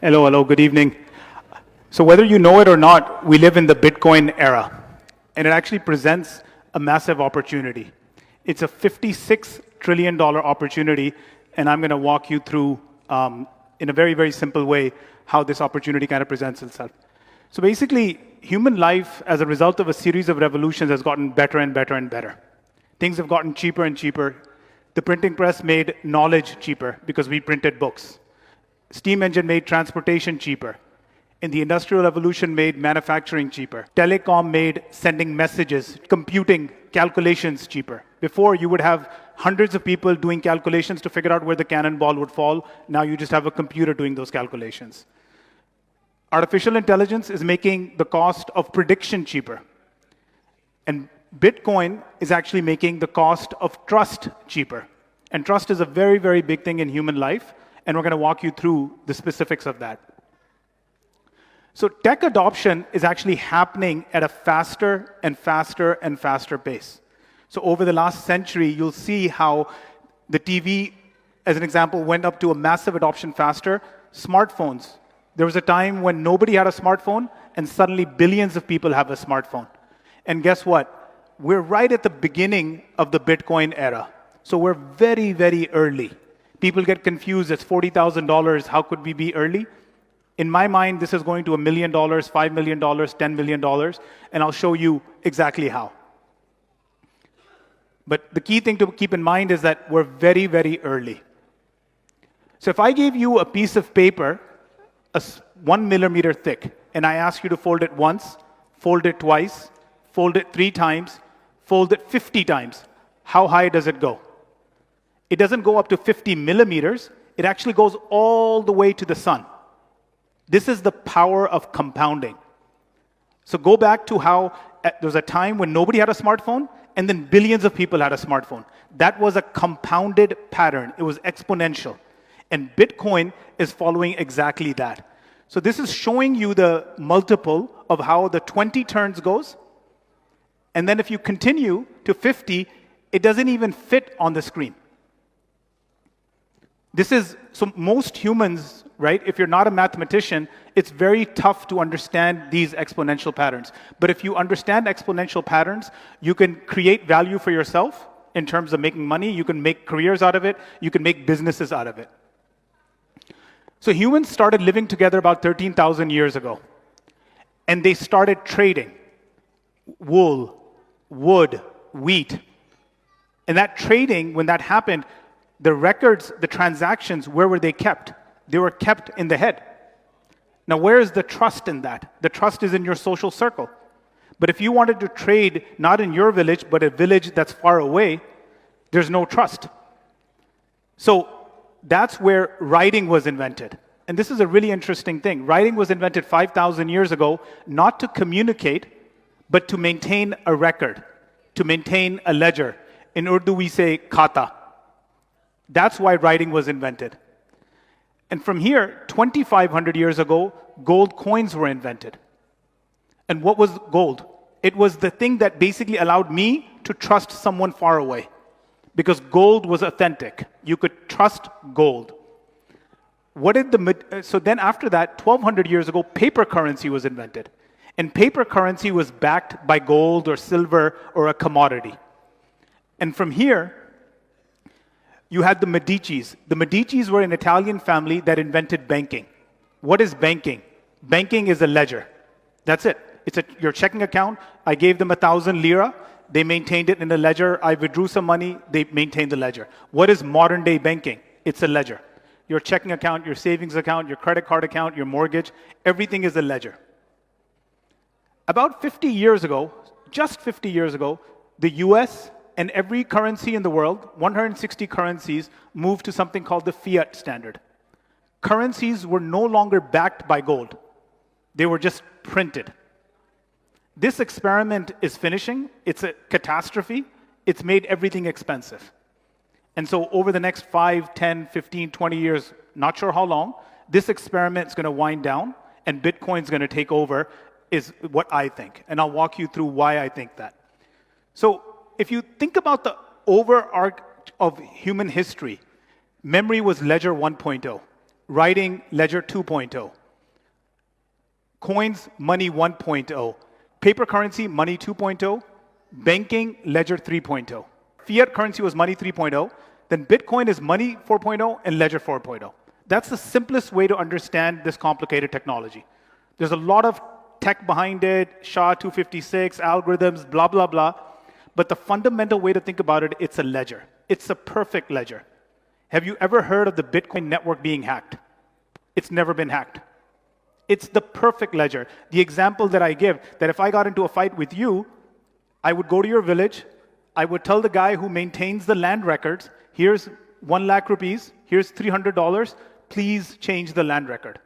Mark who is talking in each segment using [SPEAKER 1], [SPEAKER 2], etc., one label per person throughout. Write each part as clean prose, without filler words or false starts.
[SPEAKER 1] Hello, good evening. So whether you know it or not, we live in the Bitcoin era, and it actually presents a massive opportunity. It's a $56 trillion opportunity, and I'm going to walk you through, in a very, very simple way, how this opportunity kind of presents itself. So basically, human life, as a result of a series of revolutions, has gotten better and better and better. Things have gotten cheaper and cheaper. The printing press made knowledge cheaper because we printed books. Steam engine made transportation cheaper. And the Industrial Revolution made manufacturing cheaper. Telecom made sending messages, computing, calculations cheaper. Before, you would have hundreds of people doing calculations to figure out where the cannonball would fall. Now you just have a computer doing those calculations. Artificial intelligence is making the cost of prediction cheaper. And Bitcoin is actually making the cost of trust cheaper. And trust is a very, very big thing in human life, and we're going to walk you through the specifics of that. So tech adoption is actually happening at a faster and faster and faster pace. So over the last century, you'll see how the TV, as an example, went up to a massive adoption faster. Smartphones. There was a time when nobody had a smartphone, and suddenly billions of people have a smartphone. And guess what? We're right at the beginning of the Bitcoin era. So we're very, very early. People get confused. It's $40,000. How could we be early? In my mind, this is going to $1 million, $5 million, $10 million, and I'll show you exactly how. But the key thing to keep in mind is that we're very, very early. So if I gave you a piece of paper, 1 millimeter thick, and I ask you to fold it once, fold it twice, fold it 3 times, fold it 50 times, how high does it go? It doesn't go up to 50 millimeters. It actually goes all the way to the sun. This is the power of compounding. So go back to how there was a time when nobody had a smartphone, and then billions of people had a smartphone. That was a compounded pattern. It was exponential. And Bitcoin is following exactly that. So this is showing you the multiple of how the 20 turns goes. And then if you continue to 50, it doesn't even fit on the screen. So most humans, right, if you're not a mathematician, it's very tough to understand these exponential patterns. But if you understand exponential patterns, you can create value for yourself in terms of making money. You can make careers out of it. You can make businesses out of it. So humans started living together about 13,000 years ago. And they started trading wool, wood, wheat. And that trading, when that happened, the records, the transactions, where were they kept? They were kept in the head. Now, where is the trust in that? The trust is in your social circle. But if you wanted to trade not in your village, but a village that's far away, there's no trust. So that's where writing was invented. And this is a really interesting thing. Writing was invented 5,000 years ago, not to communicate, but to maintain a record, to maintain a ledger. In Urdu, we say khata. That's why writing was invented. And from here, 2,500 years ago, gold coins were invented. And what was gold? It was the thing that basically allowed me to trust someone far away. Because gold was authentic. You could trust gold. So then after that, 1,200 years ago, paper currency was invented. And paper currency was backed by gold or silver or a commodity. And from here, you had the Medicis. The Medicis were an Italian family that invented banking. What is banking? Banking is a ledger. That's it. It's your checking account. I gave them 1,000 lira. They maintained it in a ledger. I withdrew some money. They maintained the ledger. What is modern day banking? It's a ledger. Your checking account, your savings account, your credit card account, your mortgage, everything is a ledger. About 50 years ago, just 50 years ago, the US and every currency in the world, 160 currencies, moved to something called the fiat standard. Currencies were no longer backed by gold. They were just printed. This experiment is finishing. It's a catastrophe. It's made everything expensive. And so over the next 5, 10, 15, 20 years, not sure how long, this experiment is going to wind down and Bitcoin's going to take over, is what I think. And I'll walk you through why I think that. So if you think about the overarch of human history, memory was ledger 1.0. writing ledger 2.0. Coins, money 1.0. Paper currency, money 2.0. Banking, ledger 3.0. Fiat currency was money 3.0. Then Bitcoin is money 4.0 and ledger 4.0. That's the simplest way to understand this complicated technology. There's a lot of tech behind it, SHA-256, algorithms, blah, blah, blah. But the fundamental way to think about it, it's a ledger. It's a perfect ledger. Have you ever heard of the Bitcoin network being hacked? It's never been hacked. It's the perfect ledger. The example that I give, that if I got into a fight with you, I would go to your village, I would tell the guy who maintains the land records, here's 1 lakh rupees, here's $300, please change the land record.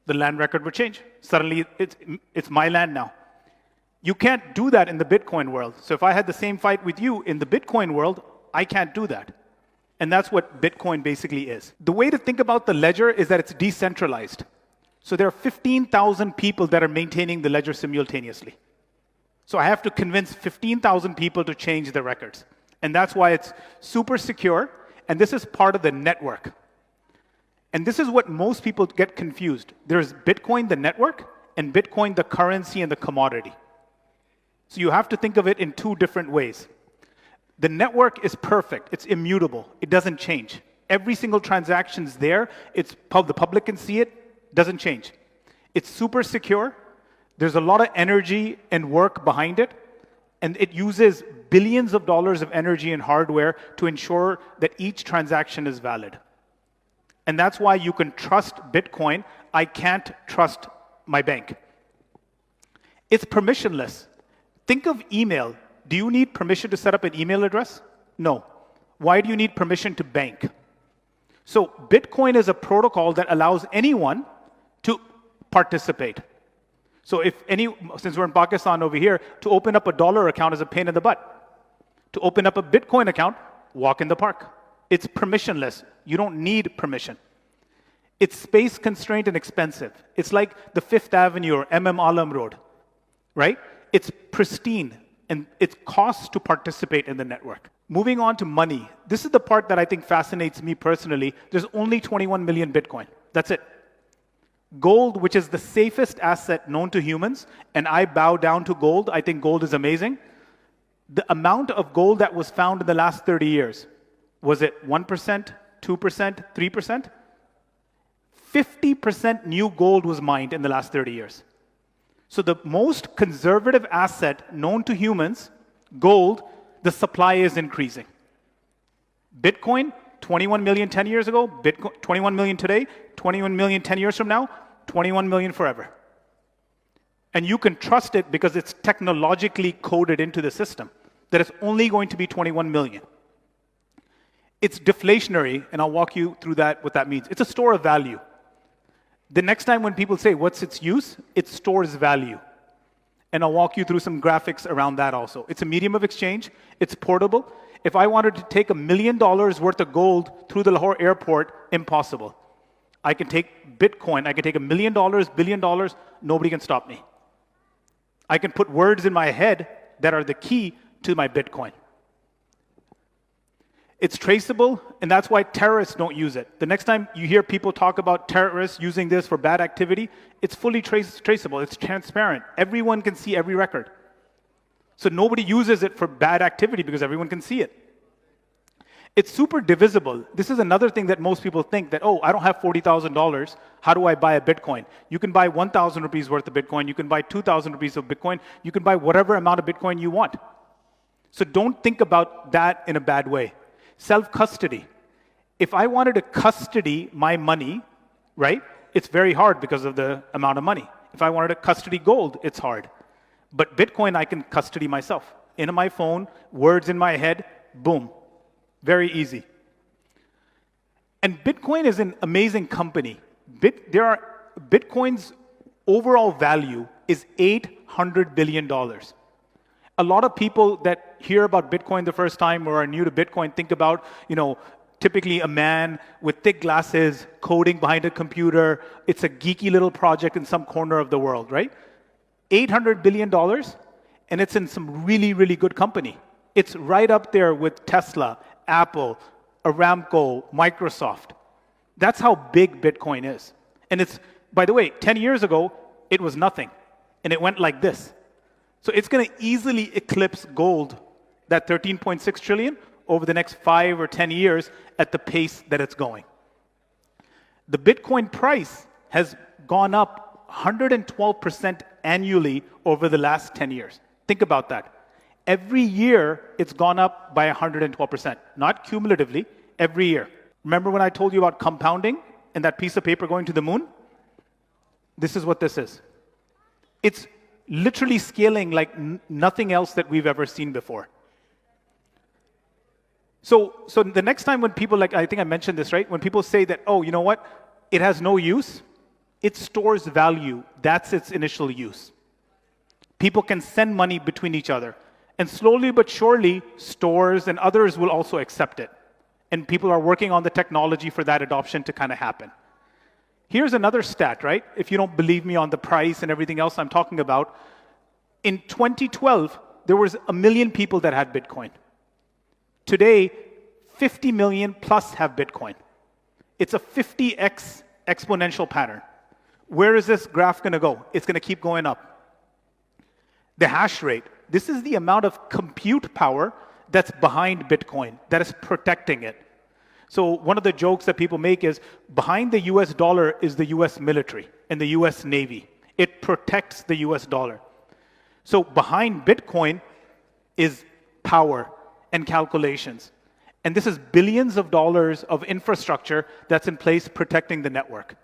[SPEAKER 1] The land record would change. Suddenly, it's my land now. You can't do that in the Bitcoin world. So if I had the same fight with you in the Bitcoin world, I can't do that. And that's what Bitcoin basically is. The way to think about the ledger is that it's decentralized. So there are 15,000 people that are maintaining the ledger simultaneously. So I have to convince 15,000 people to change the records. And that's why it's super secure. And this is part of the network. And this is what most people get confused. There's Bitcoin, the network, and Bitcoin, the currency and the commodity. So you have to think of it in two different ways. The network is perfect. It's immutable. It doesn't change. Every single transaction is there. The public can see it. Doesn't change. It's super secure. There's a lot of energy and work behind it. And it uses billions of dollars of energy and hardware to ensure that each transaction is valid. And that's why you can trust Bitcoin. I can't trust my bank. It's permissionless. Think of email. Do you need permission to set up an email address? No. Why do you need permission to bank? So Bitcoin is a protocol that allows anyone to participate. So since we're in Pakistan over here, to open up a dollar account is a pain in the butt. To open up a Bitcoin account, walk in the park. It's permissionless. You don't need permission. It's space constrained and expensive. It's like the Fifth Avenue or MM Alam Road, right? It's pristine and it costs to participate in the network. Moving on to money. This is the part that I think fascinates me personally. There's only 21 million Bitcoin. That's it. Gold, which is the safest asset known to humans, and I bow down to gold. I think gold is amazing. The amount of gold that was found in the last 30 years, was it 1%, 2%, 3%? 50% new gold was mined in the last 30 years. So the most conservative asset known to humans, gold, the supply is increasing. Bitcoin, 21 million 10 years ago, Bitcoin, 21 million today, 21 million 10 years from now, 21 million forever. And you can trust it because it's technologically coded into the system, that it's only going to be 21 million. It's deflationary, and I'll walk you through that, what that means. It's a store of value. The next time when people say, what's its use? It stores value. And I'll walk you through some graphics around that also. It's a medium of exchange. It's portable. If I wanted to take $1 million worth of gold through the Lahore airport, impossible. I can take Bitcoin. I can take $1 million, $1 billion. Nobody can stop me. I can put words in my head that are the key to my Bitcoin. It's traceable, and that's why terrorists don't use it. The next time you hear people talk about terrorists using this for bad activity, it's fully traceable. It's transparent. Everyone can see every record. So nobody uses it for bad activity because everyone can see it. It's super divisible. This is another thing that most people think that, oh, I don't have $40,000. How do I buy a Bitcoin? You can buy 1,000 rupees worth of Bitcoin. You can buy 2,000 rupees of Bitcoin. You can buy whatever amount of Bitcoin you want. So don't think about that in a bad way. Self-custody. If I wanted to custody my money, right, it's very hard because of the amount of money. If I wanted to custody gold, it's hard. But Bitcoin, I can custody myself. In my phone, words in my head, boom. Very easy. And Bitcoin is an amazing company. Bitcoin's overall value is $800 billion. A lot of people that hear about Bitcoin the first time or are new to Bitcoin think about, typically a man with thick glasses coding behind a computer. It's a geeky little project in some corner of the world, right? $800 billion, and it's in some really, really good company. It's right up there with Tesla, Apple, Aramco, Microsoft. That's how big Bitcoin is. And it's, by the way, 10 years ago, it was nothing. And it went like this. So it's going to easily eclipse gold, that 13.6 trillion, over the next 5 or 10 years at the pace that it's going. The Bitcoin price has gone up 112% annually over the last 10 years. Think about that. Every year, it's gone up by 112%. Not cumulatively, every year. Remember when I told you about compounding and that piece of paper going to the moon? This is what this is. It's literally scaling like nothing else that we've ever seen before. So the next time when people, like, I think I mentioned this, right? When people say that, oh, you know what? It has no use. It stores value. That's its initial use. People can send money between each other. And slowly but surely, stores and others will also accept it. And people are working on the technology for that adoption to kind of happen. Here's another stat, right? If you don't believe me on the price and everything else I'm talking about, in 2012, there was 1 million people that had Bitcoin. Today, 50 million plus have Bitcoin. It's a 50x exponential pattern. Where is this graph going to go? It's going to keep going up. The hash rate. This is the amount of compute power that's behind Bitcoin, that is protecting it. So one of the jokes that people make is, behind the US dollar is the US military and the US Navy. It protects the US dollar. So behind Bitcoin is power and calculations. And this is billions of dollars of infrastructure that's in place protecting the network.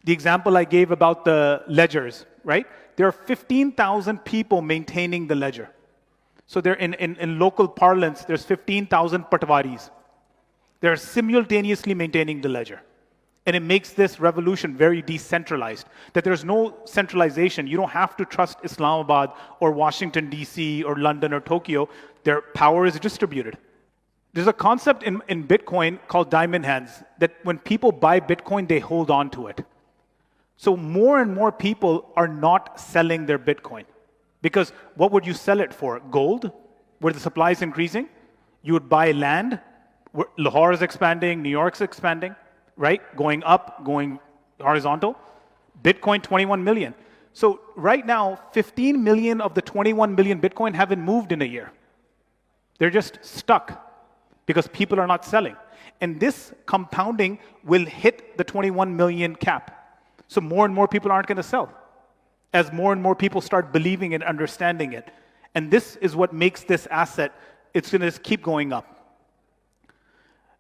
[SPEAKER 1] The example I gave about the ledgers, right? There are 15,000 people maintaining the ledger. So they're in local parlance, there's 15,000 patwaris. They're simultaneously maintaining the ledger. And it makes this revolution very decentralized, that there's no centralization. You don't have to trust Islamabad or Washington, D.C. or London or Tokyo. Their power is distributed. There's a concept in Bitcoin called diamond hands, that when people buy Bitcoin, they hold on to it. So more and more people are not selling their Bitcoin. Because what would you sell it for? Gold, where the supply is increasing? You would buy land, where Lahore is expanding, New York's expanding, right? Going up, going horizontal. Bitcoin, 21 million. So right now, 15 million of the 21 million Bitcoin haven't moved in a year. They're just stuck because people are not selling. And this compounding will hit the 21 million cap. So more and more people aren't going to sell, as more and more people start believing and understanding it. And this is what makes this asset, it's going to keep going up.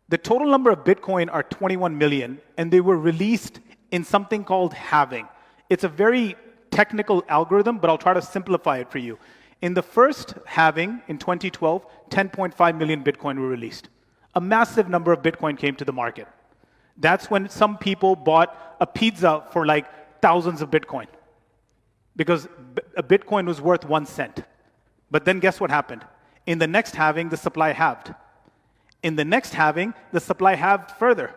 [SPEAKER 1] The total number of Bitcoin are 21 million, and they were released in something called halving. It's a very technical algorithm, but I'll try to simplify it for you. In the first halving in 2012, 10.5 million Bitcoin were released. A massive number of Bitcoin came to the market. That's when some people bought a pizza for like thousands of Bitcoin, because a Bitcoin was worth 1 cent. But then guess what happened? In the next halving, the supply halved. In the next halving, the supply halved further.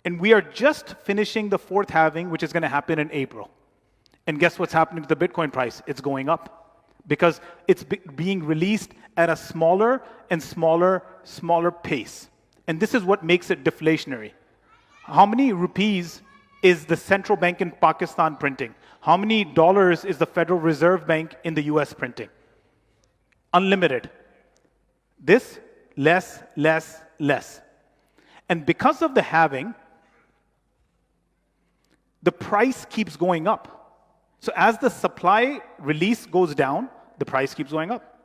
[SPEAKER 1] And we are just finishing the fourth halving, which is going to happen in April. And guess what's happening to the Bitcoin price? It's going up, because it's being released at a smaller and smaller pace. And this is what makes it deflationary. How many rupees is the central bank in Pakistan printing? How many dollars is the Federal Reserve Bank in the US printing? Unlimited. This, less, less, less. And because of the halving, the price keeps going up. So as the supply release goes down, the price keeps going up.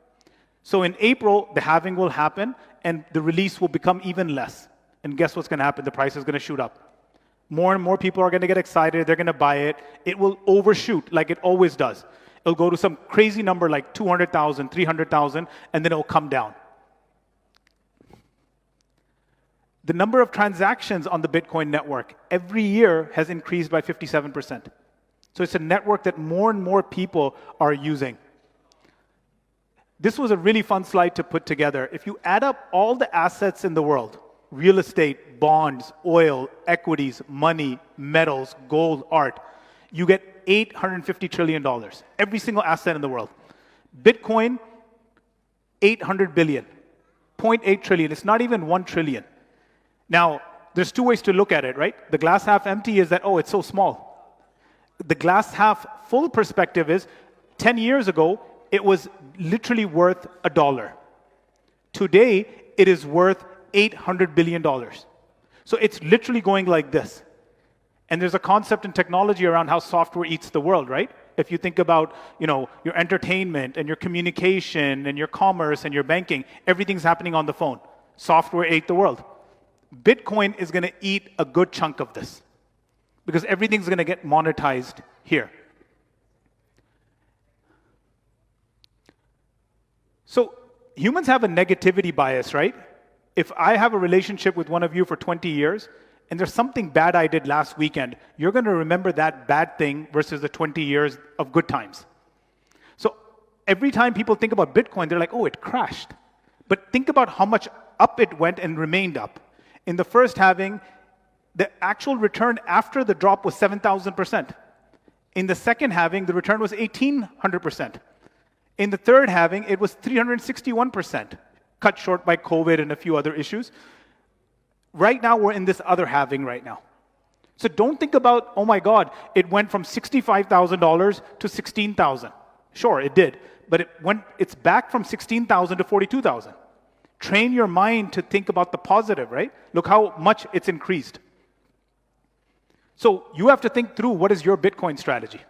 [SPEAKER 1] So in April, the halving will happen, and the release will become even less. And guess what's going to happen? The price is going to shoot up. More and more people are going to get excited. They're going to buy it. It will overshoot like it always does. It'll go to some crazy number like 200,000, 300,000, and then it'll come down. The number of transactions on the Bitcoin network every year has increased by 57%. So it's a network that more and more people are using. This was a really fun slide to put together. If you add up all the assets in the world, real estate, bonds, oil, equities, money, metals, gold, art, you get $850 trillion. Every single asset in the world. Bitcoin, 800 billion. 0.8 trillion. It's not even 1 trillion. Now, there's two ways to look at it, right? The glass half empty is that, oh, it's so small. The glass half full perspective is 10 years ago, it was literally worth $1. Today, it is worth $800 billion. So it's literally going like this. And there's a concept in technology around how software eats the world, right? If you think about, your entertainment and your communication and your commerce and your banking, everything's happening on the phone. Software ate the world. Bitcoin is going to eat a good chunk of this because everything's going to get monetized here. So humans have a negativity bias, right? If I have a relationship with one of you for 20 years, and there's something bad I did last weekend, you're going to remember that bad thing versus the 20 years of good times. So every time people think about Bitcoin, they're like, oh, it crashed. But think about how much up it went and remained up. In the first halving, the actual return after the drop was 7,000%. In the second halving, the return was 1,800%. In the third halving, it was 361%, cut short by COVID and a few other issues. Right now, we're in this other halving right now. So don't think about, oh my God, it went from $65,000 to $16,000. Sure, it did, but it's back from $16,000 to $42,000. Train your mind to think about the positive, right? Look how much it's increased. So you have to think through, what is your Bitcoin strategy,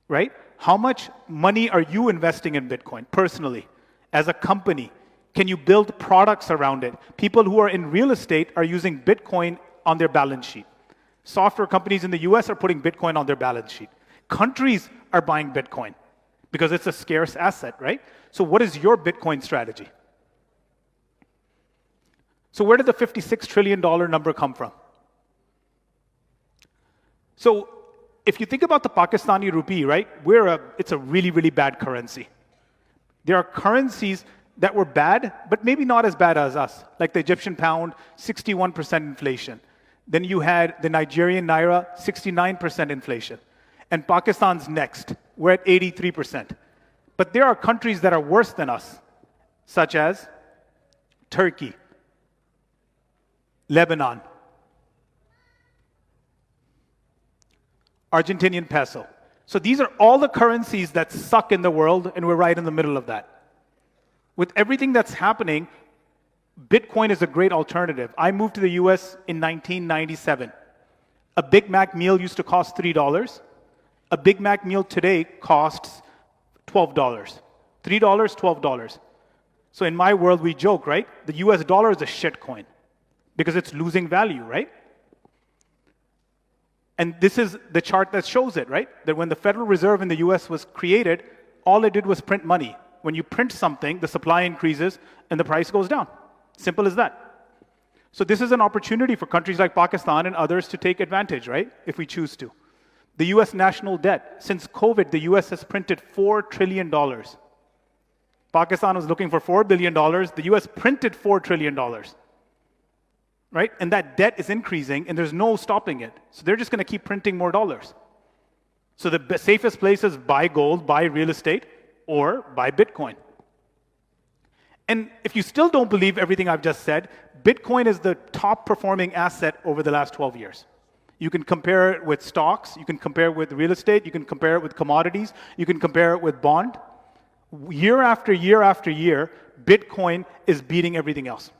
[SPEAKER 1] right? How much money are you investing in Bitcoin personally, as a company? Can you build products around it? People who are in real estate are using Bitcoin on their balance sheet. Software companies in the US are putting Bitcoin on their balance sheet. Countries are buying Bitcoin because it's a scarce asset, right? So what is your Bitcoin strategy? So where did the $56 trillion number come from? So if you think about the Pakistani rupee, right, it's a really, really bad currency. There are currencies that were bad, but maybe not as bad as us, like the Egyptian pound, 61% inflation. Then you had the Nigerian naira, 69% inflation. And Pakistan's next. We're at 83%. But there are countries that are worse than us, such as Turkey, Lebanon, Argentinian peso. So these are all the currencies that suck in the world, and we're right in the middle of that. With everything that's happening, Bitcoin is a great alternative. I moved to the US in 1997. A Big Mac meal used to cost $3. A Big Mac meal today costs $12. $3, $12. So in my world, we joke, right? The US dollar is a shit coin because it's losing value, right? And this is the chart that shows it, right? That when the Federal Reserve in the US was created, all it did was print money. When you print something, the supply increases and the price goes down. Simple as that. So this is an opportunity for countries like Pakistan and others to take advantage, right? If we choose to. The US national debt. Since COVID, the US has printed $4 trillion. Pakistan was looking for $4 billion. The US printed $4 trillion. Right? And that debt is increasing, and there's no stopping it. So they're just going to keep printing more dollars. So the safest place is buy gold, buy real estate, or buy Bitcoin. And if you still don't believe everything I've just said, Bitcoin is the top performing asset over the last 12 years. You can compare it with stocks, you can compare it with real estate, you can compare it with commodities, you can compare it with bond. Year after year after year, Bitcoin is beating everything else.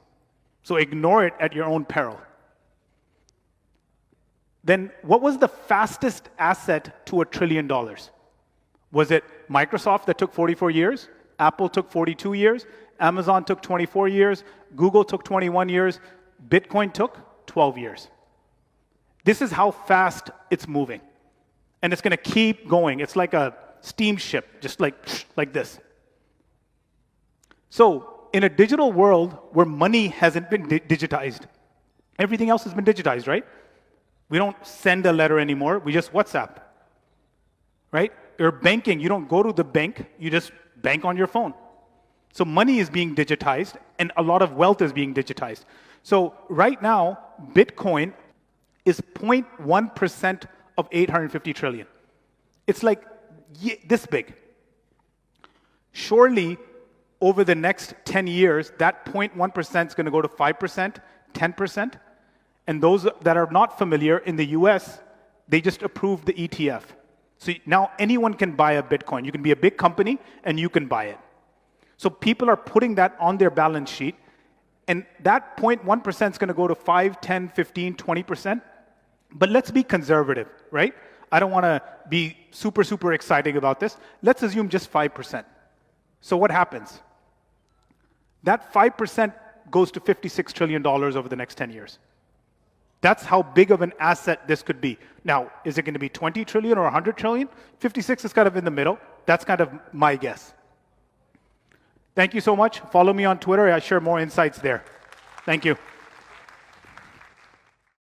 [SPEAKER 1] So ignore it at your own peril. Then what was the fastest asset to $1 trillion? Was it Microsoft that took 44 years? Apple took 42 years? Amazon took 24 years? Google took 21 years? Bitcoin took 12 years. This is how fast it's moving. And it's going to keep going. It's like a steamship, just like this. So in a digital world where money hasn't been digitized, everything else has been digitized, right? We don't send a letter anymore. We just WhatsApp, right? Or banking, you don't go to the bank. You just bank on your phone. So money is being digitized, and a lot of wealth is being digitized. So right now, Bitcoin is 0.1% of 850 trillion. It's like this big. Surely, over the next 10 years, that 0.1% is going to go to 5%, 10%. And those that are not familiar, in the US, they just approved the ETF. So now anyone can buy a Bitcoin. You can be a big company and you can buy it. So people are putting that on their balance sheet, and that 0.1% is going to go to 5, 10, 15, 20%. But let's be conservative, right? I don't want to be super, super exciting about this. Let's assume just 5%. So what happens? That 5% goes to $56 trillion over the next 10 years. That's how big of an asset this could be. Now, is it going to be 20 trillion or 100 trillion? 56 is kind of in the middle. That's kind of my guess. Thank you so much. Follow me on Twitter. I share more insights there. Thank you.